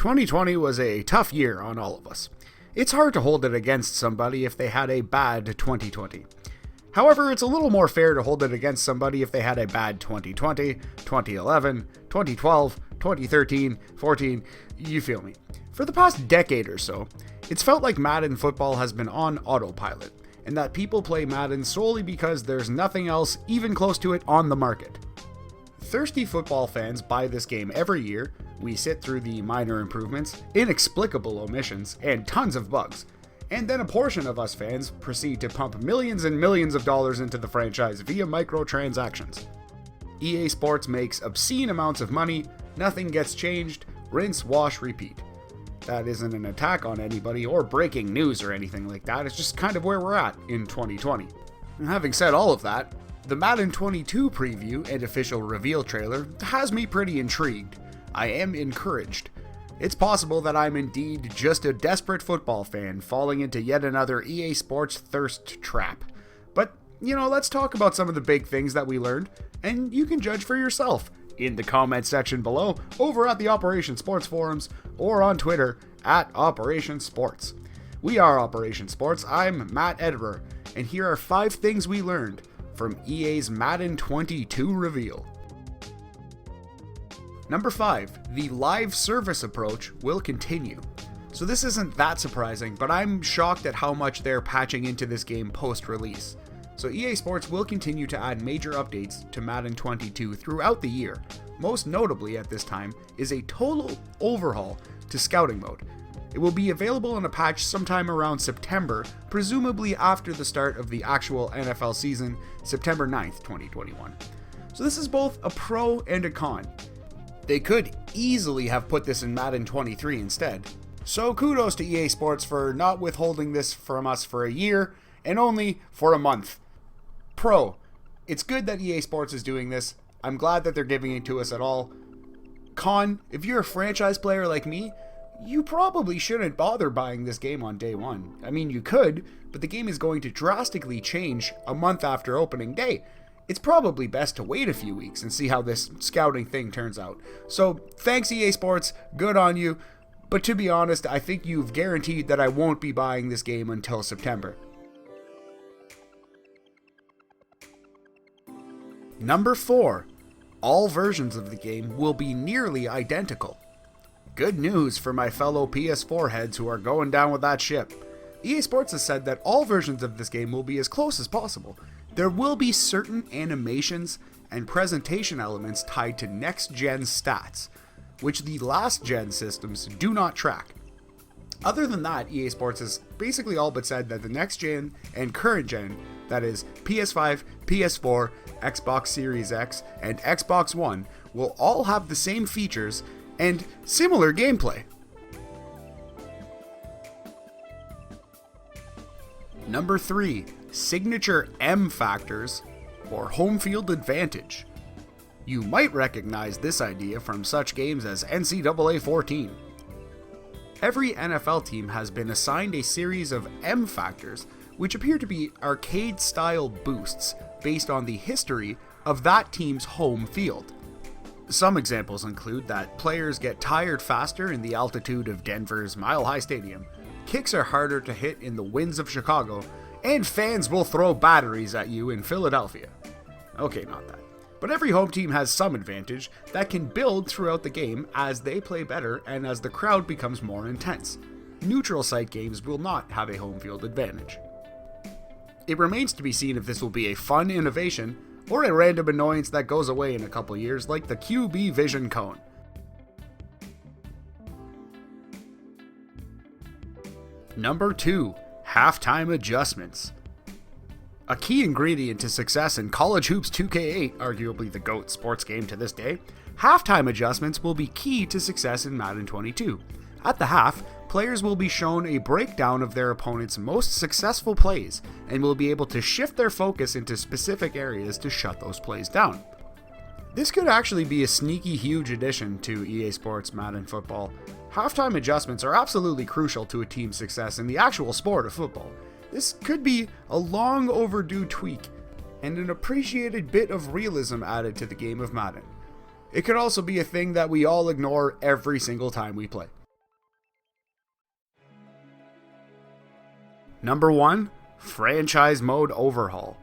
2020 was a tough year on all of us. It's hard to hold it against somebody if they had a bad 2020. However, it's a little more fair to hold it against somebody if they had a bad 2020, 2011, 2012, 2013, 14, you feel me. For the past decade or so, it's felt like Madden football has been on autopilot, and that people play Madden solely because there's nothing else even close to it on the market. Thirsty football fans buy this game every year. We sit through the minor improvements, inexplicable omissions, and tons of bugs. And then a portion of us fans proceed to pump millions and millions of dollars into the franchise via microtransactions. EA Sports makes obscene amounts of money, nothing gets changed, rinse, wash, repeat. That isn't an attack on anybody or breaking news or anything like that, it's just kind of where we're at in 2020. And having said all of that, the Madden 22 preview and official reveal trailer has me pretty intrigued. I am encouraged. It's possible that I'm indeed just a desperate football fan falling into yet another EA Sports thirst trap. But, let's talk about some of the big things that we learned, and you can judge for yourself in the comment section below, over at the Operation Sports forums, or on Twitter at Operation Sports. We are Operation Sports, I'm Matt Ederer, and here are 5 things we learned from EA's Madden 22 reveal. Number 5, the live service approach will continue. So this isn't that surprising, but I'm shocked at how much they're patching into this game post-release. So EA Sports will continue to add major updates to Madden 22 throughout the year. Most notably at this time is a total overhaul to scouting mode. It will be available in a patch sometime around September, presumably after the start of the actual NFL season, September 9th, 2021. So this is both a pro and a con. They could easily have put this in Madden 23 instead. So kudos to EA Sports for not withholding this from us for a year and only for a month. Pro, it's good that EA Sports is doing this. I'm glad that they're giving it to us at all. Con, if you're a franchise player like me, you probably shouldn't bother buying this game on day one. I mean, you could, but the game is going to drastically change a month after opening day. It's probably best to wait a few weeks and see how this scouting thing turns out. So, thanks EA Sports, good on you, but to be honest, I think you've guaranteed that I won't be buying this game until September. Number 4, all versions of the game will be nearly identical. Good news for my fellow PS4 heads who are going down with that ship. EA Sports has said that all versions of this game will be as close as possible. There will be certain animations and presentation elements tied to next-gen stats, which the last-gen systems do not track. Other than that, EA Sports has basically all but said that the next-gen and current-gen, that is PS5, PS4, Xbox Series X, and Xbox One, will all have the same features and similar gameplay. Number 3, signature M factors, or home field advantage. You might recognize this idea from such games as NCAA 14. Every NFL team has been assigned a series of M factors, which appear to be arcade-style boosts based on the history of that team's home field. Some examples include that players get tired faster in the altitude of Denver's Mile High Stadium, kicks are harder to hit in the winds of Chicago, and fans will throw batteries at you in Philadelphia. Okay, not that. But every home team has some advantage that can build throughout the game as they play better and as the crowd becomes more intense. Neutral site games will not have a home field advantage. It remains to be seen if this will be a fun innovation or a random annoyance that goes away in a couple years like the QB Vision Cone. Number 2, halftime adjustments. A key ingredient to success in College Hoops 2K8, arguably the GOAT sports game to this day, halftime adjustments will be key to success in Madden 22. At the half, players will be shown a breakdown of their opponent's most successful plays and will be able to shift their focus into specific areas to shut those plays down. This could actually be a sneaky huge addition to EA Sports Madden football. Halftime adjustments are absolutely crucial to a team's success in the actual sport of football. This could be a long overdue tweak and an appreciated bit of realism added to the game of Madden. It could also be a thing that we all ignore every single time we play. Number 1, franchise mode overhaul.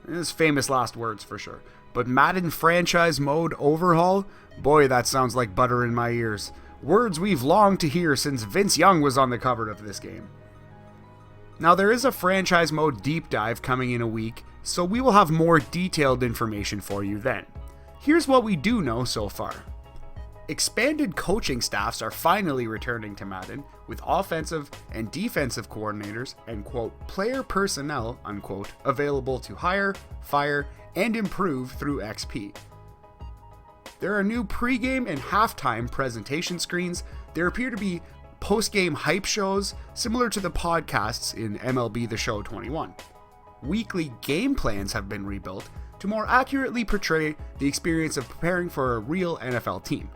This is famous last words for sure. But Madden franchise mode overhaul? Boy, that sounds like butter in my ears. Words we've longed to hear since Vince Young was on the cover of this game. Now, there is a franchise mode deep dive coming in a week, so we will have more detailed information for you then. Here's what we do know so far. Expanded coaching staffs are finally returning to Madden, with offensive and defensive coordinators and, quote, player personnel, unquote, available to hire, fire, and improve through XP. There are new pregame and halftime presentation screens. There appear to be post-game hype shows similar to the podcasts in MLB The Show 21. Weekly game plans have been rebuilt to more accurately portray the experience of preparing for a real NFL team.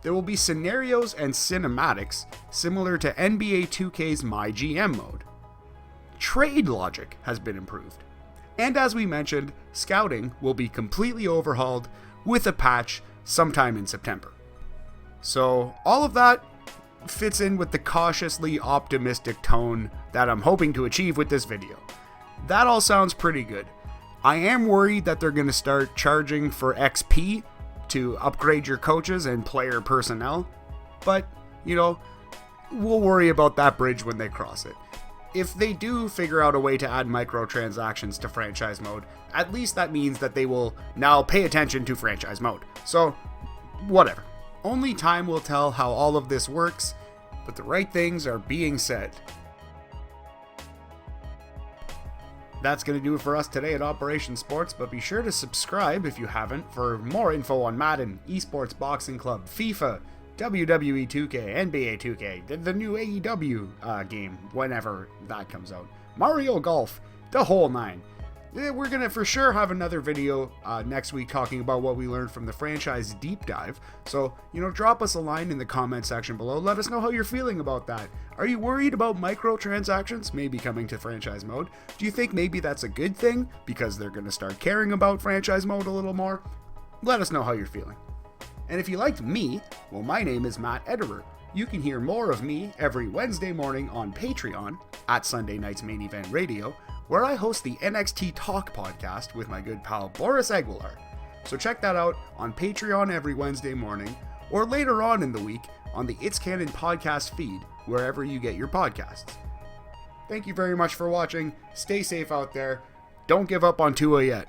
There will be scenarios and cinematics similar to NBA 2K's My GM mode. Trade logic has been improved. And as we mentioned, scouting will be completely overhauled with a patch sometime in September. So all of that fits in with the cautiously optimistic tone that I'm hoping to achieve with this video. That all sounds pretty good. I am worried that they're going to start charging for XP to upgrade your coaches and player personnel, but, we'll worry about that bridge when they cross it. If they do figure out a way to add microtransactions to franchise mode, at least that means that they will now pay attention to franchise mode. So, whatever. Only time will tell how all of this works, but the right things are being said. That's going to do it for us today at Operation Sports, but be sure to subscribe if you haven't for more info on Madden, Esports Boxing Club, FIFA, WWE 2K, NBA 2K, the new AEW game, whenever that comes out, Mario Golf, the whole nine. We're going to for sure have another video next week talking about what we learned from the franchise deep dive. So, drop us a line in the comment section below. Let us know how you're feeling about that. Are you worried about microtransactions maybe coming to franchise mode? Do you think maybe that's a good thing because they're going to start caring about franchise mode a little more? Let us know how you're feeling. And if you liked me, well, my name is Matt Ederer. You can hear more of me every Wednesday morning on Patreon at Sunday Night's Main Event Radio, where I host the NXT Talk podcast with my good pal Boris Aguilar. So check that out on Patreon every Wednesday morning, or later on in the week on the It's Canon podcast feed, wherever you get your podcasts. Thank you very much for watching. Stay safe out there. Don't give up on Tua yet.